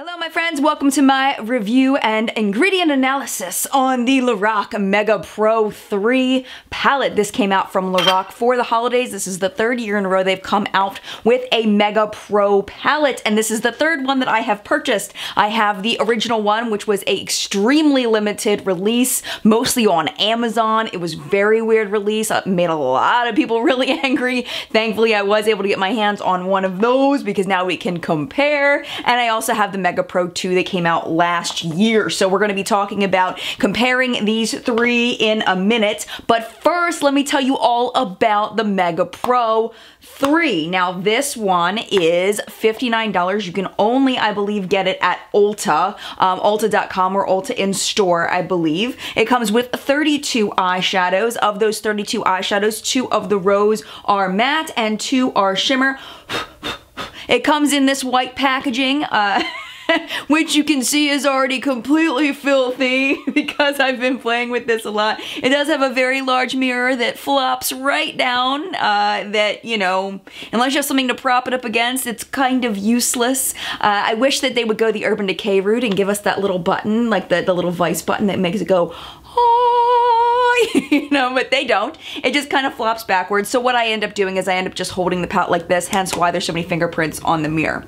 Hello my friends, welcome to my review and ingredient analysis on the Lorac Mega PRO 3 palette. This came out from Lorac for the holidays. This is the third year in a row they've come out with a Mega PRO palette, and this is the third one that I have purchased. I have the original one, which was a extremely limited release, mostly on Amazon. It was very weird release. It made a lot of people really angry. Thankfully, I was able to get my hands on one of those because now we can compare. And I also have the Mega PRO 2 that came out last year. So we're going to be talking about comparing these three in a minute. But first, let me tell you all about the Mega PRO 3. Now, this one is $59. You can only, I believe, get it at Ulta, Ulta.com or Ulta in store, I believe. It comes with 32 eyeshadows. Of those 32 eyeshadows, 2 of the rows are matte and 2 are shimmer. It comes in this white packaging, which you can see is already completely filthy because I've been playing with this a lot. It does have a very large mirror that flops right down, that, you know, unless you have something to prop it up against, it's kind of useless. I wish that they would go the Urban Decay route and give us that little button, like the little vice button that makes it go, you know, but they don't. It just kind of flops backwards. So what I end up doing is I end up just holding the palette like this, hence why there's so many fingerprints on the mirror.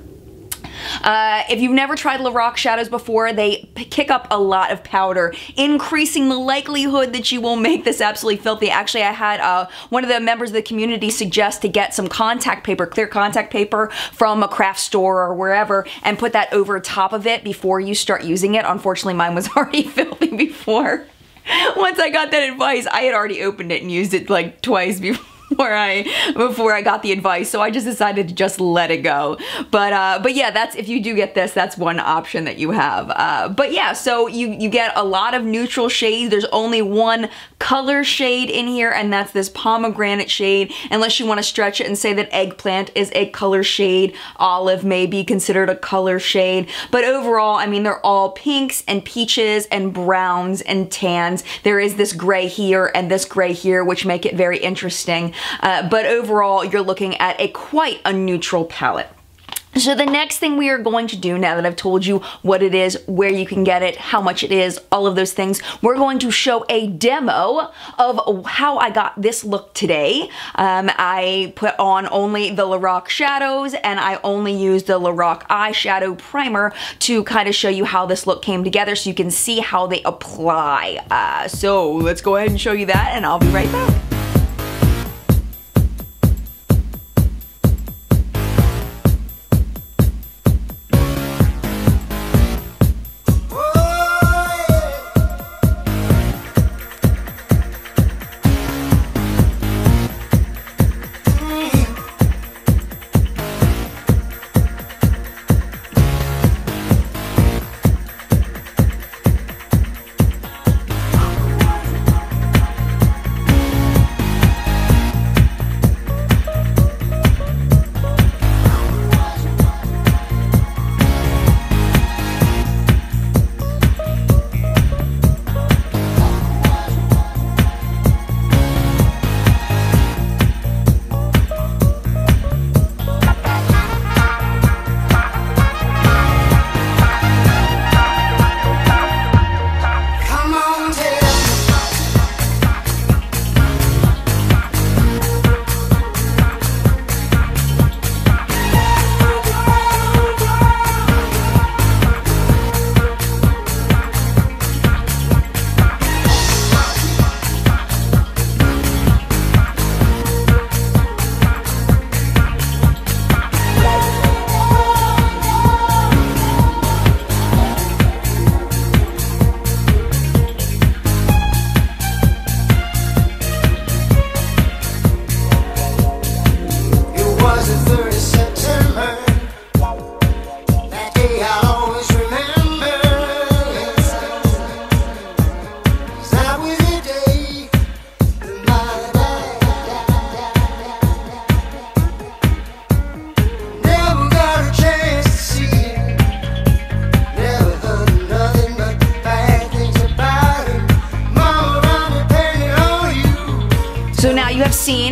If you've never tried Lorac shadows before, they kick up a lot of powder, increasing the likelihood that you will make this absolutely filthy. Actually, I had one of the members of the community suggest to get some contact paper, clear contact paper from a craft store or wherever, and put that over top of it before you start using it. Unfortunately, mine was already filthy before. Once I got that advice, I had already opened it and used it like twice before I got the advice, so I just decided to just let it go. But yeah, that's, if you do get this, that's one option that you have. But yeah, so you get a lot of neutral shades. There's only one color shade in here, and that's this pomegranate shade, unless you want to stretch it and say that eggplant is a color shade. Olive may be considered a color shade, but overall, I mean, they're all pinks and peaches and browns and tans. There is this gray here and this gray here, which make it very interesting. But overall, you're looking at quite a neutral palette. So the next thing we are going to do, now that I've told you what it is, where you can get it, how much it is, all of those things, we're going to show a demo of how I got this look today. I put on only the Lorac shadows, and I only used the Lorac eyeshadow primer to kind of show you how this look came together so you can see how they apply. So let's go ahead and show you that, and I'll be right back.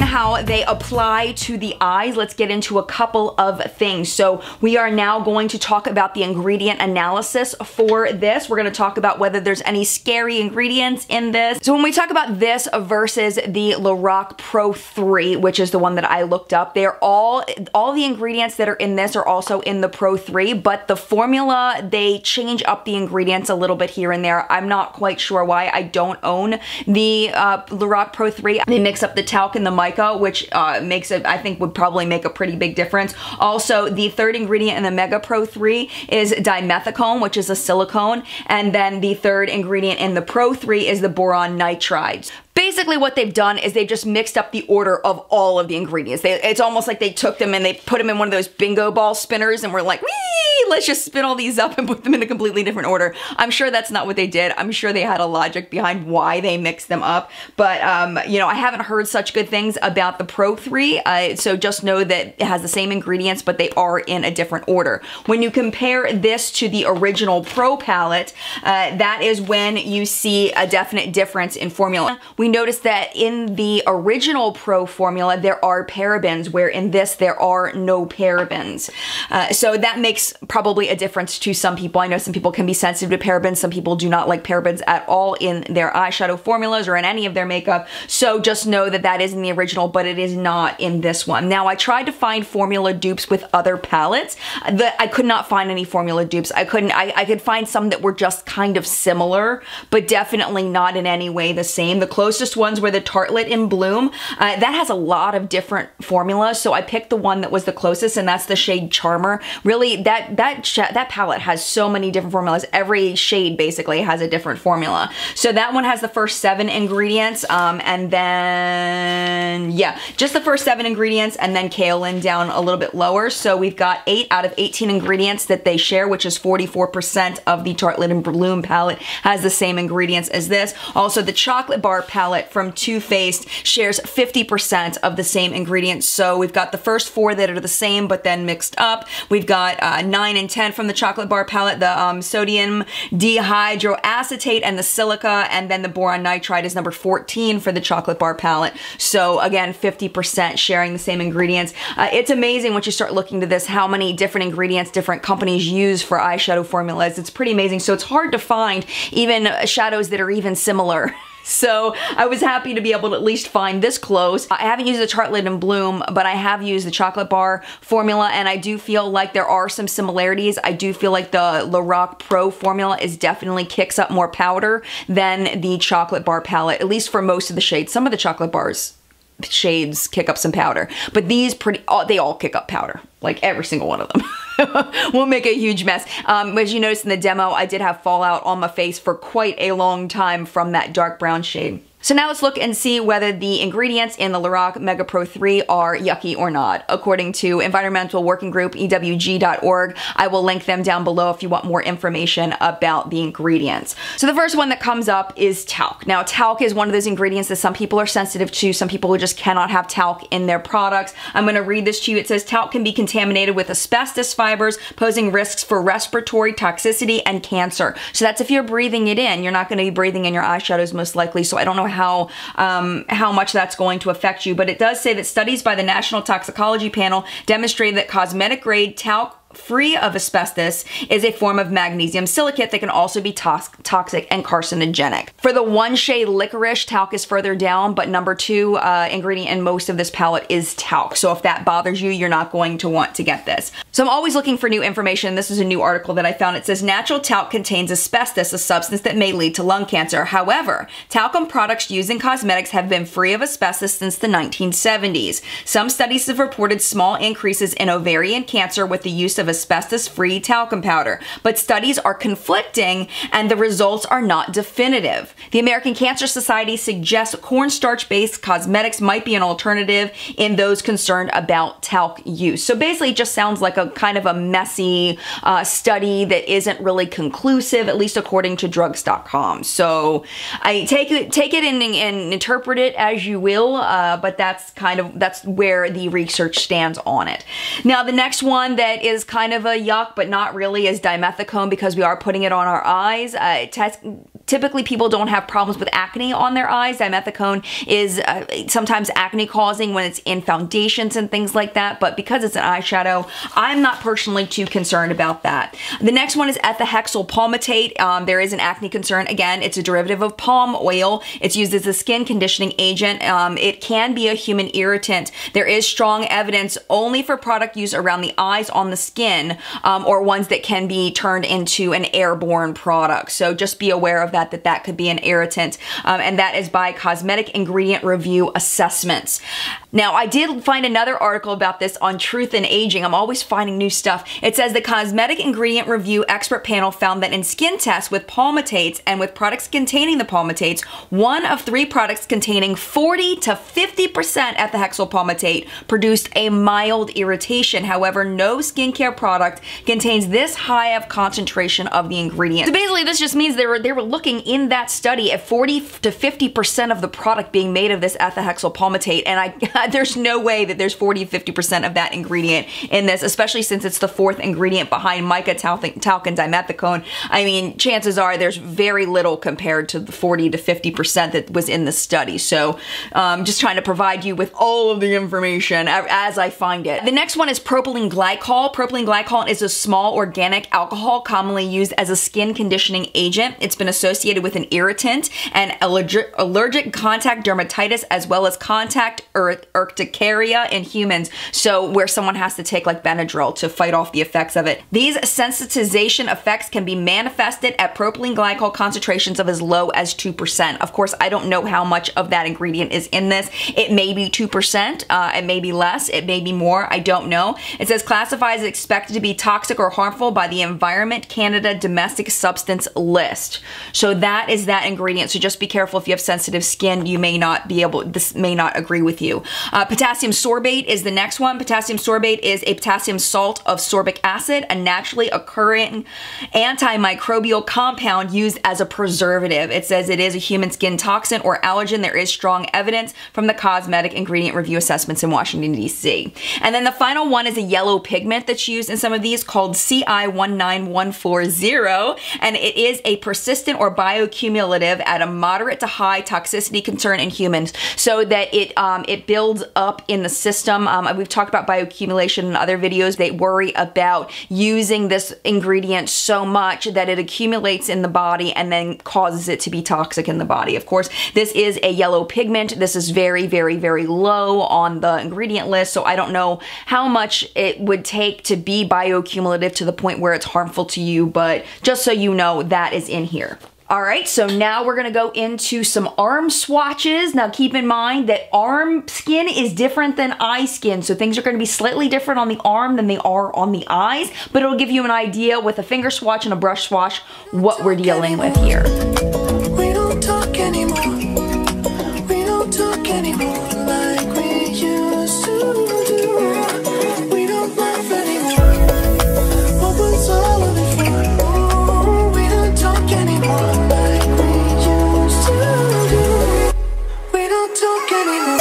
explain how they apply to the eyes, let's get into a couple of things. So we are now going to talk about the ingredient analysis for this. We're going to talk about whether there's any scary ingredients in this. So when we talk about this versus the Lorac Pro 3, which is the one that I looked up, they're all the ingredients that are in this are also in the Pro 3, but the formula, they change up the ingredients a little bit here and there. I'm not quite sure why. I don't own the Lorac Pro 3. They mix up the talc and the mica, which makes it, I think would probably make a pretty big difference. Also, the third ingredient in the Mega Pro 3 is dimethicone, which is a silicone, and then the third ingredient in the Pro 3 is the boron nitride. Basically what they've done is they've just mixed up the order of all of the ingredients. It's almost like they took them and they put them in one of those bingo ball spinners and were like, wee, let's just spin all these up and put them in a completely different order. I'm sure that's not what they did. I'm sure they had a logic behind why they mixed them up. But, you know, I haven't heard such good things about the Pro 3. So just know that it has the same ingredients, but they are in a different order. When you compare this to the original Pro palette, that is when you see a definite difference in formula. We noticed that in the original Pro formula, there are parabens, where in this, there are no parabens. So that makes probably a difference to some people. I know some people can be sensitive to parabens. Some people do not like parabens at all in their eyeshadow formulas or in any of their makeup. So just know that that is in the original, but it is not in this one. Now, I tried to find formula dupes with other palettes. I could not find any formula dupes. I could find some that were just kind of similar, but definitely not in any way the same. The closest ones were the Tartelette in Bloom. That has a lot of different formulas, so I picked the one that was the closest, and that's the shade Charmer. Really, that palette has so many different formulas. Every shade basically has a different formula. So that one has the first 7 ingredients, and then, yeah, just the first 7 ingredients, and then kaolin down a little bit lower. So we've got 8 out of 18 ingredients that they share, which is 44% of the Tartelette in Bloom palette has the same ingredients as this. Also, the chocolate bar palette from Too Faced shares 50% of the same ingredients. So we've got the first 4 that are the same but then mixed up. We've got 9 and 10 from the chocolate bar palette, the sodium dihydroacetate and the silica, and then the boron nitride is number 14 for the chocolate bar palette. So again, 50% sharing the same ingredients. It's amazing once you start looking to this how many different ingredients different companies use for eyeshadow formulas. It's pretty amazing. So it's hard to find even shadows that are even similar. So I was happy to be able to at least find this close. I haven't used the Tartelette in Bloom, but I have used the chocolate bar formula, and I do feel like there are some similarities. I do feel like the Lorac Pro formula definitely kicks up more powder than the chocolate bar palette, at least for most of the shades. Some of the chocolate bars shades kick up some powder, but these they all kick up powder, like every single one of them. Will make a huge mess. As you noticed in the demo, I did have fallout on my face for quite a long time from that dark brown shade. So now let's look and see whether the ingredients in the Lorac Mega Pro 3 are yucky or not. According to Environmental Working Group, EWG.org, I will link them down below if you want more information about the ingredients. So the first one that comes up is talc. Now, talc is one of those ingredients that some people are sensitive to. Some people who just cannot have talc in their products. I'm going to read this to you. It says, talc can be contaminated with asbestos fibers, posing risks for respiratory toxicity and cancer. So that's if you're breathing it in. You're not going to be breathing in your eyeshadows most likely, so I don't know how much that's going to affect you, but it does say that studies by the National Toxicology Panel demonstrated that cosmetic grade talc free of asbestos is a form of magnesium silicate that can also be toxic and carcinogenic. For the one shade Licorice, talc is further down, but number 2 ingredient in most of this palette is talc. So if that bothers you, you're not going to want to get this. So I'm always looking for new information. This is a new article that I found. It says natural talc contains asbestos, a substance that may lead to lung cancer. However, talcum products used in cosmetics have been free of asbestos since the 1970s. Some studies have reported small increases in ovarian cancer with the use of asbestos-free talcum powder, but studies are conflicting and the results are not definitive. The American Cancer Society suggests cornstarch-based cosmetics might be an alternative in those concerned about talc use. So basically it just sounds like a kind of a messy study that isn't really conclusive, at least according to drugs.com. So I take it and interpret it as you will, but that's where the research stands on it. Now the next one that is kind of a yuck, but not really, is dimethicone, because we are putting it on our eyes. typically people don't have problems with acne on their eyes. Dimethicone is sometimes acne causing when it's in foundations and things like that, but because it's an eyeshadow, I'm not personally too concerned about that. The next one is ethahexyl palmitate. There is an acne concern. Again, it's a derivative of palm oil. It's used as a skin conditioning agent. It can be a human irritant. There is strong evidence only for product use around the eyes, on the skin, or ones that can be turned into an airborne product. So just be aware of that could be an irritant. And that is by Cosmetic Ingredient Review Assessments. Now, I did find another article about this on Truth in Aging. I'm always finding new stuff. It says the Cosmetic Ingredient Review expert panel found that in skin tests with palmitates and with products containing the palmitates, 1 of 3 products containing 40 to 50% ethahexyl palmitate produced a mild irritation. However, no skincare product contains this high of concentration of the ingredient. So basically, this just means they were looking in that study at 40 to 50% of the product being made of this ethahexyl palmitate, and there's no way that there's 40 to 50% of that ingredient in this, especially since it's the 4th ingredient behind mica, talc, and dimethicone. I mean, chances are there's very little compared to the 40 to 50% that was in the study. So just trying to provide you with all of the information as I find it. The next one is propylene glycol. Propylene glycol is a small organic alcohol commonly used as a skin conditioning agent. It's been associated with an irritant and allergic contact dermatitis, as well as contact urticaria in humans. So where someone has to take like Benadryl to fight off the effects of it. These sensitization effects can be manifested at propylene glycol concentrations of as low as 2%. Of course, I don't know how much of that ingredient is in this. It may be 2%, it may be less, it may be more, I don't know. It says classified as expected to be toxic or harmful by the Environment Canada Domestic Substance List. So that is that ingredient. So just be careful if you have sensitive skin, you may not be able, this may not agree with you. Potassium sorbate is the next one. Potassium sorbate is a potassium salt of sorbic acid, a naturally occurring antimicrobial compound used as a preservative. It says it is a human skin toxin or allergen. There is strong evidence from the Cosmetic Ingredient Review Assessments in Washington, D.C. And then the final one is a yellow pigment that's used in some of these called CI19140, and it is a persistent or bioaccumulative at a moderate to high toxicity concern in humans, so that it builds up in the system. We've talked about bioaccumulation in other videos. They worry about using this ingredient so much that it accumulates in the body and then causes it to be toxic in the body. Of course, this is a yellow pigment. This is very, very, very low on the ingredient list, so I don't know how much it would take to be bioaccumulative to the point where it's harmful to you, but just so you know, that is in here. All right, so now we're gonna go into some arm swatches. Now keep in mind that arm skin is different than eye skin, so things are gonna be slightly different on the arm than they are on the eyes, but it'll give you an idea with a finger swatch and a brush swatch what we're dealing with here. We don't talk anymore. We don't talk anymore like we used to do. We don't laugh anymore. What was all of it for? We don't talk anymore like we used to do. We don't talk anymore.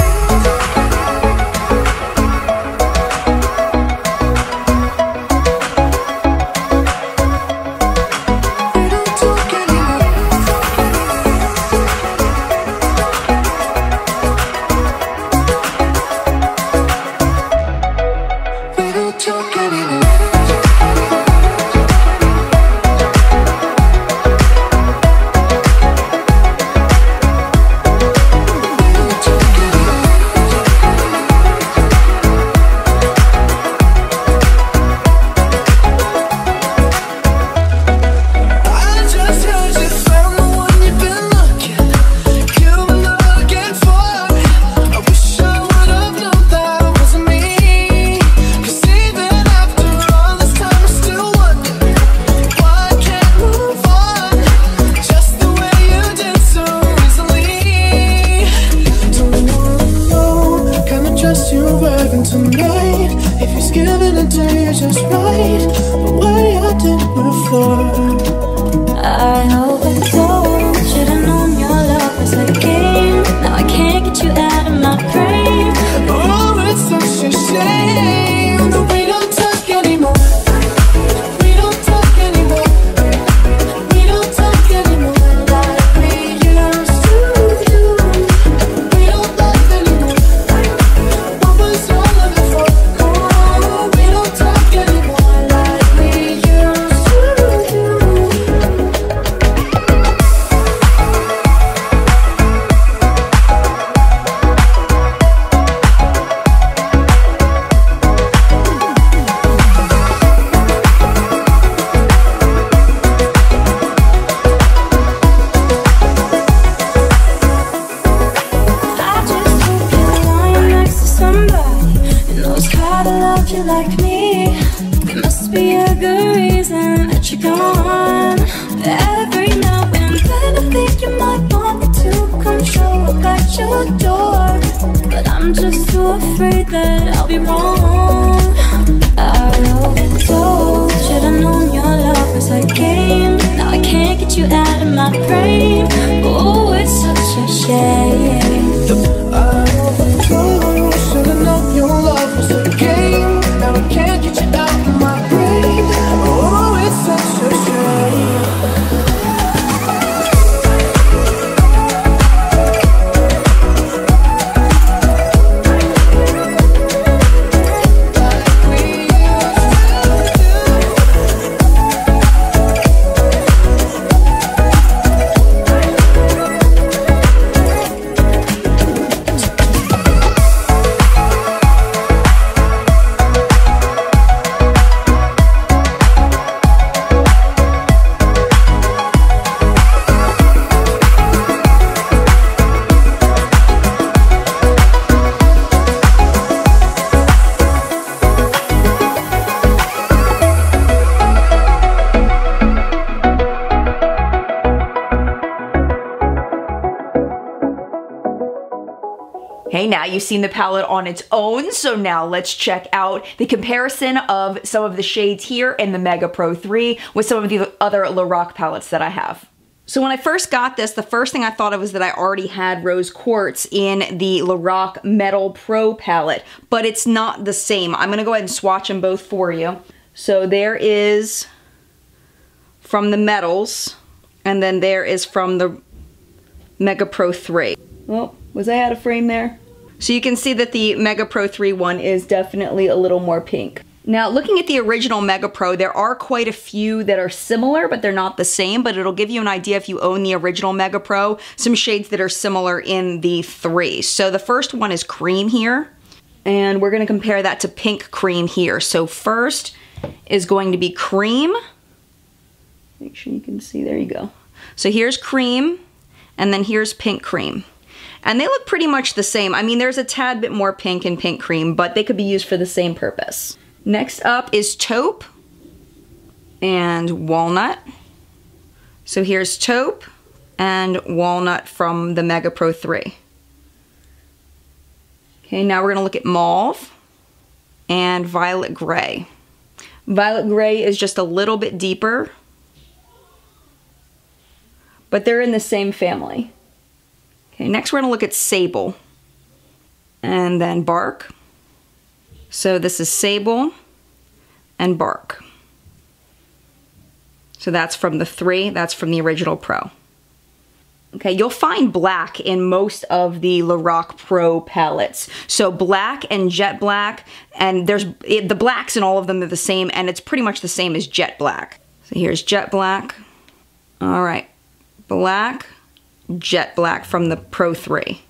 you like me. There must be a good reason that you're gone. Every now and then I think you might want me to come show up at your door, but I'm just too afraid that I'll be wrong. I overdosed. Should've known your love was a game. Now I can't get you out of my brain. Oh, it's such a shame. I overdosed. Should've known your love was a game. Now I can't get you out of my brain. Oh, it's such a shame. Hey, now you've seen the palette on its own, so now let's check out the comparison of some of the shades here in the Mega Pro 3 with some of the other Lorac palettes that I have. So when I first got this, the first thing I thought of was that I already had rose quartz in the Lorac Mega PRO Palette, but it's not the same. I'm gonna go ahead and swatch them both for you. So there is from the metals, and then there is from the Mega Pro 3. Oh, was I out of frame there? So you can see that the Mega Pro 3 one is definitely a little more pink. Now, looking at the original Mega Pro, there are quite a few that are similar, but they're not the same, but it'll give you an idea if you own the original Mega Pro, some shades that are similar in the 3. So the first one is cream here, and we're gonna compare that to pink cream here. So first is going to be cream. Make sure you can see, there you go. So here's cream, and then here's pink cream. And they look pretty much the same. I mean, there's a tad bit more pink in pink cream, but they could be used for the same purpose. Next up is taupe and walnut. So here's taupe and walnut from the Mega Pro 3. Okay, now we're gonna look at mauve and violet gray. Violet gray is just a little bit deeper, but they're in the same family. Okay, next we're gonna look at sable and then bark. So this is sable and bark. So that's from the 3, that's from the original Pro. Okay, you'll find black in most of the Lorac Pro palettes. So black and jet black, and the blacks in all of them are the same, and it's pretty much the same as jet black. So here's jet black. All right, black, jet black from the Pro 3.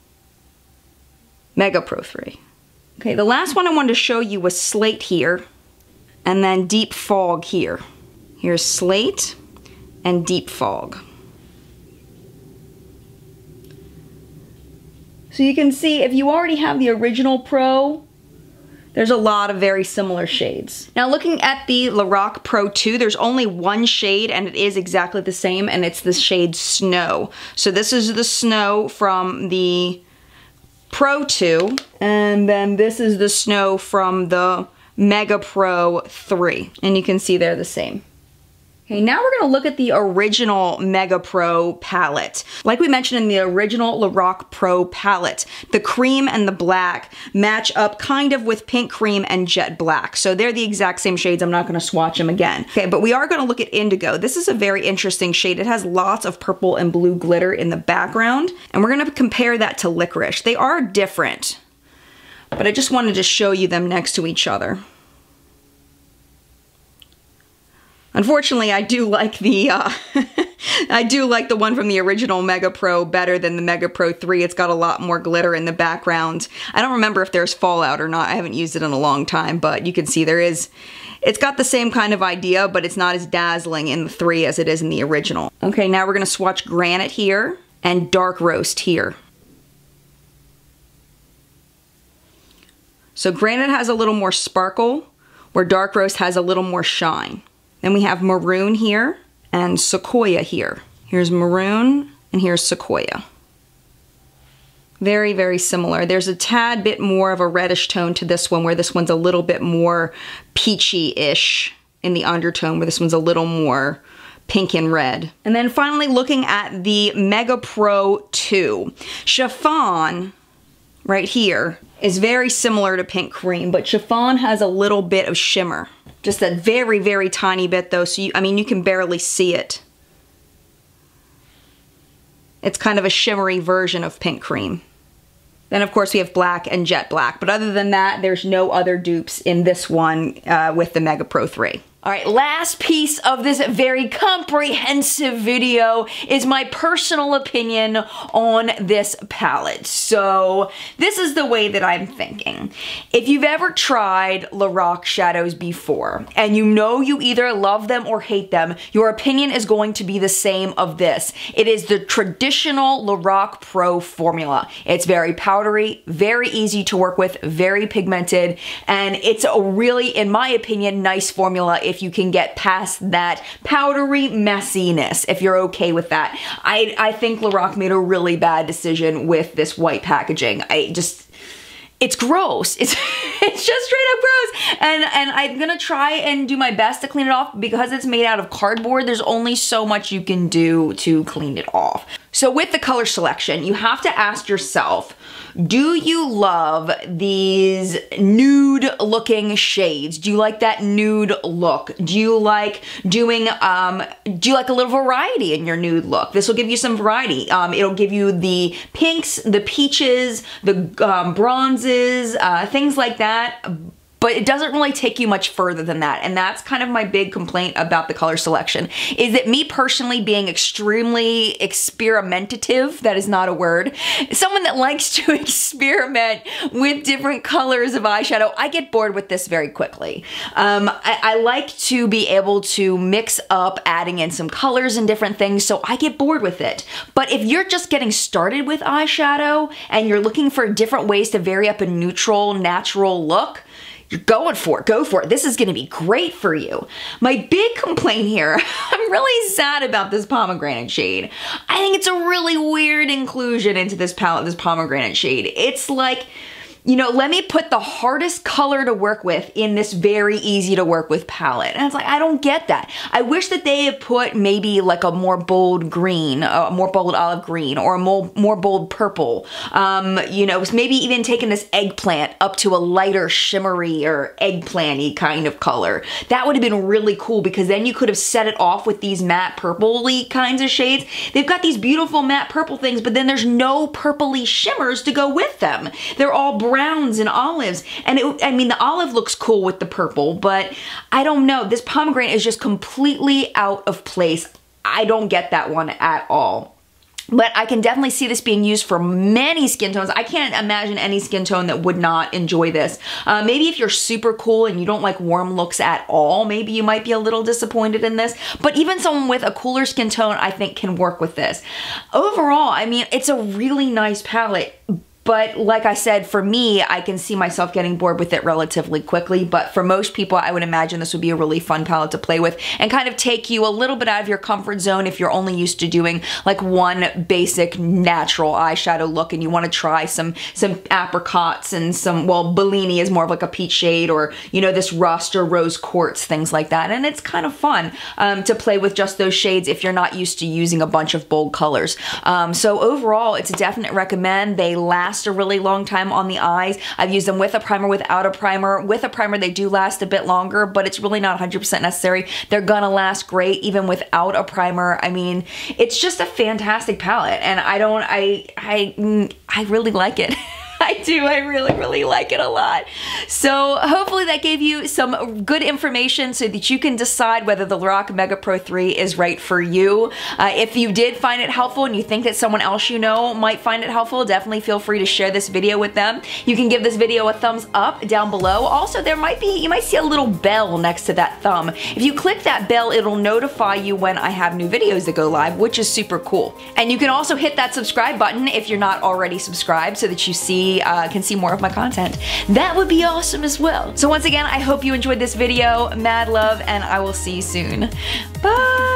Mega Pro 3. Okay, the last one I wanted to show you was slate here, and then deep fog here. Here's slate and deep fog. So you can see if you already have the original Pro, there's a lot of very similar shades. Now looking at the Lorac Pro 2, there's only one shade and it is exactly the same, and it's the shade Snow. So this is the Snow from the Pro 2, and then this is the Snow from the Mega Pro 3. And you can see they're the same. Okay, now we're gonna look at the original Mega Pro palette. Like we mentioned in the original Lorac Pro palette, the cream and the black match up kind of with pink cream and jet black. So they're the exact same shades. I'm not gonna swatch them again. Okay, but we are gonna look at indigo. This is a very interesting shade. It has lots of purple and blue glitter in the background. And we're gonna compare that to licorice. They are different, but I just wanted to show you them next to each other. Unfortunately, I do like the I do like the one from the original Mega Pro better than the Mega Pro 3. It's got a lot more glitter in the background. I don't remember if there's fallout or not. I haven't used it in a long time, but you can see there is. It's got the same kind of idea, but it's not as dazzling in the 3 as it is in the original. Okay, now we're gonna swatch granite here and dark roast here. So granite has a little more sparkle, where dark roast has a little more shine. Then we have maroon here and sequoia here. Here's maroon and here's sequoia. Very, very similar. There's a tad bit more of a reddish tone to this one, where this one's a little bit more peachy-ish in the undertone, where this one's a little more pink and red. And then finally looking at the Mega Pro 2. Chiffon, right here, is very similar to Pink Cream, but chiffon has a little bit of shimmer. Just a very, very tiny bit though, so you can barely see it. It's kind of a shimmery version of Pink Cream. Then of course we have black and jet black, but other than that, there's no other dupes in this one with the Mega Pro 3. All right, last piece of this very comprehensive video is my personal opinion on this palette. So this is the way that I'm thinking. If you've ever tried Lorac shadows before, and you know you either love them or hate them, your opinion is going to be the same of this. It is the traditional Lorac Pro formula. It's very powdery, very easy to work with, very pigmented, and it's a really, in my opinion, nice formula if you can get past that powdery messiness, if you're okay with that. I think Lorac made a really bad decision with this white packaging. It's gross. It's just straight up gross. And I'm gonna try and do my best to clean it off. Because it's made out of cardboard, there's only so much you can do to clean it off. So with the color selection, you have to ask yourself, do you love these nude looking shades? Do you like that nude look? Do you like doing, do you like a little variety in your nude look? This will give you some variety. It'll give you the pinks, the peaches, the bronzes, things like that. But it doesn't really take you much further than that. And that's kind of my big complaint about the color selection, is that me personally being extremely experimentative, that is not a word, someone that likes to experiment with different colors of eyeshadow, I get bored with this very quickly. I like to be able to mix up adding in some colors and different things, so I get bored with it. But if you're just getting started with eyeshadow and you're looking for different ways to vary up a neutral, natural look, you're going for it, go for it. This is gonna be great for you. My big complaint here, I'm really sad about this pomegranate shade. I think it's a really weird inclusion into this palette, this pomegranate shade. It's like, you know, let me put the hardest color to work with in this very easy to work with palette. And it's like, I don't get that. I wish that they had put maybe like a more bold green, a more bold olive green, or a more bold purple. You know, maybe even taking this eggplant up to a lighter shimmery or eggplant-y kind of color. That would have been really cool, because then you could have set it off with these matte purple-y kinds of shades. They've got these beautiful matte purple things, but then there's no purpley shimmers to go with them. They're all browns and olives, and I mean, the olive looks cool with the purple, but I don't know, this pomegranate is just completely out of place. I don't get that one at all. But I can definitely see this being used for many skin tones. I can't imagine any skin tone that would not enjoy this. Maybe if you're super cool and you don't like warm looks at all, maybe you might be a little disappointed in this. But even someone with a cooler skin tone, I think, can work with this. Overall, I mean, it's a really nice palette. But like I said, for me, I can see myself getting bored with it relatively quickly. But for most people, I would imagine this would be a really fun palette to play with and kind of take you a little bit out of your comfort zone if you're only used to doing like one basic natural eyeshadow look and you want to try some apricots and some, well, Bellini is more of like a peach shade, or, you know, this rust or rose quartz, things like that. And it's kind of fun to play with just those shades if you're not used to using a bunch of bold colors. So overall, it's a definite recommend. They last a really long time on the eyes. I've used them with a primer, without a primer. With a primer, they do last a bit longer, but it's really not 100% necessary. They're gonna last great even without a primer. I mean, it's just a fantastic palette, and I really like it. I do, I really, really like it a lot. So hopefully that gave you some good information so that you can decide whether the Lorac Mega Pro 3 is right for you. If you did find it helpful and you think that someone else you know might find it helpful, definitely feel free to share this video with them. You can give this video a thumbs up down below. Also, you might see a little bell next to that thumb. If you click that bell, it'll notify you when I have new videos that go live, which is super cool. And you can also hit that subscribe button if you're not already subscribed, so that you see can see more of my content, that would be awesome as well. So once again, I hope you enjoyed this video. Mad love, and I will see you soon. Bye!